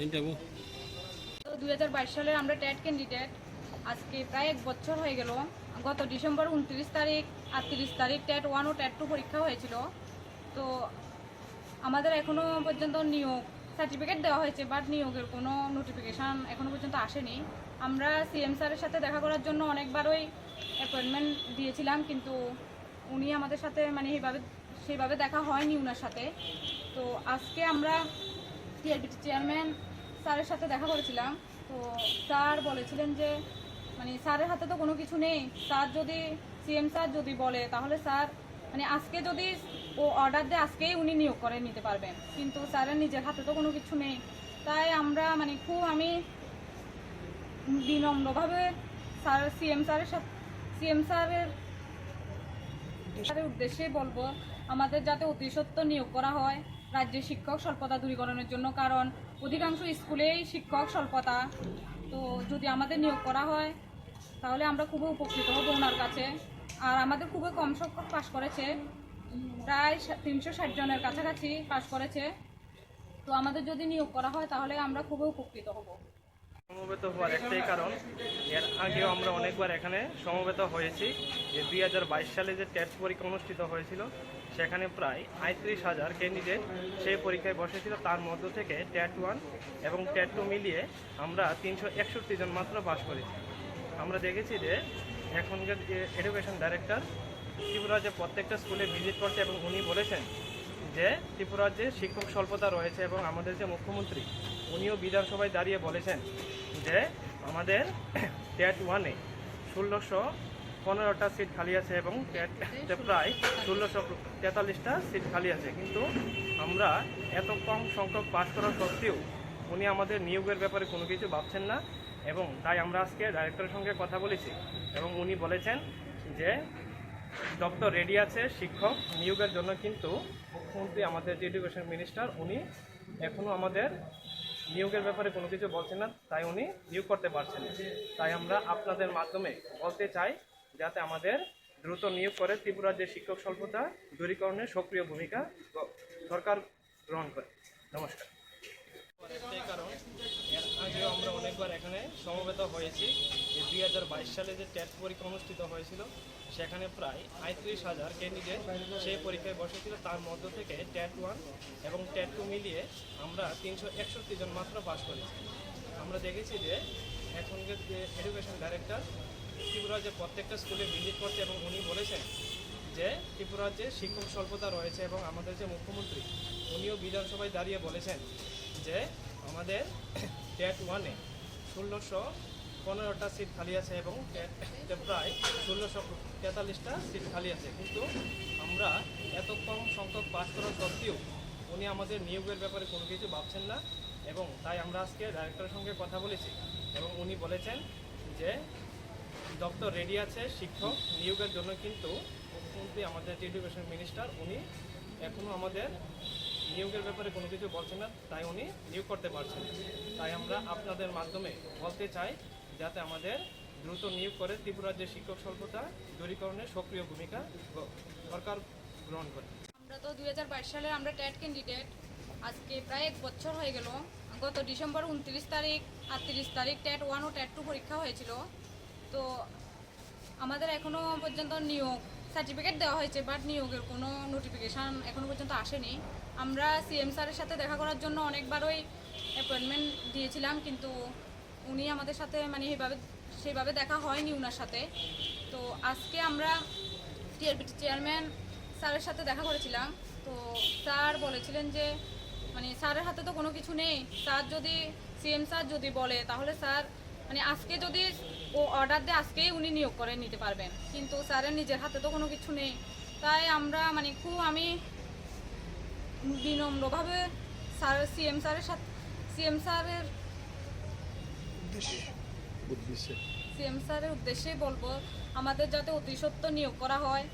Interview. তো 2022 সালের আমরা ট্যাট ক্যান্ডিডেট। আজকে প্রায় 1 বছর হয়ে গেল। গত ডিসেম্বর 29 তারিখ আর 30 তারিখ ট্যাট 1 ও ট্যাট 2 পরীক্ষা হয়েছিল। তো আমাদের এখনও পর্যন্ত নিয়োগ সার্টিফিকেট দেওয়া হয়েছে, বাট নিয়োগের কোনো নোটিফিকেশান এখনও পর্যন্ত আসেনি। আমরা সিএম স্যারের সাথে দেখা করার জন্য অনেকবারই অ্যাপয়েন্টমেন্ট দিয়েছিলাম, কিন্তু উনি আমাদের সাথে সেইভাবে দেখা হয়নি ওনার সাথে। তো আজকে আমরা টিআরবিটি চেয়ারম্যান স্যারের সাথে দেখা করেছিলাম। তো স্যার বলেছিলেন যে স্যারের হাতে তো কোনো কিছু নেই। সিএম স্যার যদি বলে তাহলে স্যার আজকে যদি ও অর্ডার দেয় আজকেই উনি নিয়োগ করে নিতে পারবেন, কিন্তু স্যারের নিজের হাতে তো কোনো কিছু নেই। তাই আমরা আমি বিনম্রভাবে সিএম স্যারের উদ্দেশ্যে বলবো আমাদের যাতে অতি সত্বর নিয়োগ করা হয় রাজ্যের শিক্ষক স্বল্পতা দূরীকরণের জন্য, কারণ অধিকাংশ স্কুলেই শিক্ষক স্বল্পতা। তো যদি আমাদের নিয়োগ করা হয় তাহলে আমরা খুবই উপকৃত হব ওনার কাছে। আর আমাদের খুবই কম সংখ্যক পাশ করেছে, প্রায় 360 জনের কাছাকাছি পাশ করেছে। তো আমাদের যদি নিয়োগ করা হয় তাহলে আমরা খুবই উপকৃত হব। সমবেত হওয়ার একটাই কারণ, এর আগেও আমরা অনেকবার এখানে সমবেত হয়েছি। যে 2022 সালে যে টেট পরীক্ষা অনুষ্ঠিত হয়েছিল সেখানে প্রায় 35,000 ক্যান্ডিডেট সেই পরীক্ষায় বসেছিল। তার মধ্য থেকে ট্যাট 1 এবং ট্যাট 2 মিলিয়ে আমরা 361 জন মাত্র পাশ করেছি। আমরা দেখেছি যে এখনকার এডুকেশন ডাইরেক্টর ত্রিপুরা যে প্রত্যেকটা স্কুলে ভিজিট করছে এবং উনি বলেছেন যে ত্রিপুরার যে শিক্ষক স্বল্পতা রয়েছে এবং আমাদের যে মুখ্যমন্ত্রী উনিও বিধানসভায় দাঁড়িয়ে বলেছেন যে আমাদের ট্যাট 1-এ 1615টা সিট খালি আছে এবং ট্যাটে প্রায় 1643টা সিট খালি আছে। কিন্তু আমরা এত কম সংখ্যক পাশ করা সত্ত্বেও উনি আমাদের নিয়োগের ব্যাপারে কোনো কিছু ভাবছেন না, এবং তাই আমরা আজকে ডাইরেক্টরের সঙ্গে কথা বলেছি এবং উনি বলেছেন যে দপ্তর রেডি আছে শিক্ষক নিয়োগের জন্য, কিন্তু মুখ্যমন্ত্রী আমাদের যে এডুকেশন মিনিস্টার উনি এখনও আমাদের নিয়োগের ব্যাপারে কোনো কিছু বলছেন না, তাই উনি নিয়োগ করতে পারছেন না। তাই আমরা আপনাদের মাধ্যমে বলতে চাই যাতে আমাদের দ্রুত নিয়োগ করে ত্রিপুরার যে শিক্ষক স্বল্পতা দূরীকরণে সক্রিয় ভূমিকা সরকার গ্রহণ করে। নমস্কার। একটাই কারণ, এর আগেও আমরা অনেকবার এখানে সমবেত হয়েছি। যে 2022 সালে যে টেট পরীক্ষা অনুষ্ঠিত হয়েছিল সেখানে প্রায় 35,000 ক্যান্ডিডেট সেই পরীক্ষায় বসেছিল। তার মধ্য থেকে ট্যাট 1 এবং ট্যাট 2 মিলিয়ে আমরা 361 জন মাত্র পাশ করেছি। আমরা দেখেছি যে এখনকার যে এডুকেশন ডাইরেক্টর ত্রিপুরার যে প্রত্যেকটা স্কুলে ভিজিট করছে এবং উনি বলেছেন যে ত্রিপুরার যে শিক্ষক স্বল্পতা রয়েছে এবং আমাদের যে মুখ্যমন্ত্রী উনিও বিধানসভায় দাঁড়িয়ে বলেছেন যে আমাদের ট্যাট 1-এ 1615টা সিট খালি আছে এবং ট্যাটে প্রায় 1643টা সিট খালি আছে। কিন্তু আমরা এত কম সংখ্যক পাশ করা সত্ত্বেও উনি আমাদের নিয়োগের ব্যাপারে কোনো কিছু ভাবছেন না, এবং তাই আমরা আজকে ডাইরেক্টরের সঙ্গে কথা বলেছি এবং উনি বলেছেন যে দপ্তর রেডি আছে শিক্ষক নিয়োগের জন্য, কিন্তু মুখ্যমন্ত্রী আমাদের যে এডুকেশন মিনিস্টার উনি এখনও আমাদের নিয়োগের ব্যাপারে কোনো কিছু বলছেন না, তাই উনি নিয়োগ করতে পারছেন না। তাই আমরা আপনাদের মাধ্যমে বলতে চাই যাতে আমাদের দ্রুত নিয়োগ করে ত্রিপুরার যে শিক্ষক স্বল্পতা দূরীকরণে সক্রিয় ভূমিকা সরকার গ্রহণ করে। আমরা তো 2022 সালের আমরা ট্যাট ক্যান্ডিডেট। আজকে প্রায় 1 বছর হয়ে গেল। গত ডিসেম্বর 29 তারিখ আর 30 তারিখ ট্যাট 1 ও ট্যাট 2 পরীক্ষা হয়েছিল। তো আমাদের এখনও পর্যন্ত নিয়োগ সার্টিফিকেট দেওয়া হয়েছে, বাট নিয়োগের কোনো নোটিফিকেশান এখনও পর্যন্ত আসেনি। আমরা সিএম স্যারের সাথে দেখা করার জন্য অনেকবারই অ্যাপয়েন্টমেন্ট দিয়েছিলাম, কিন্তু উনি আমাদের সাথে সেইভাবে দেখা হয়নি ওনার সাথে। তো আজকে আমরা টিআরবিটি চেয়ারম্যান স্যারের সাথে দেখা করেছিলাম। তো স্যার বলেছিলেন যে স্যারের হাতে তো কোনো কিছু নেই। সিএম স্যার যদি বলে তাহলে স্যার আজকে যদি ও অর্ডার দেয় আজকেই উনি নিয়োগ করে নিতে পারবেন, কিন্তু স্যারের নিজের হাতে তো কোনো কিছু নেই। তাই আমরা আমি বিনম্রভাবে সিএম স্যারের উদ্দেশ্যে বলবো আমাদের যাতে অতি সত্বর নিয়োগ করা হয়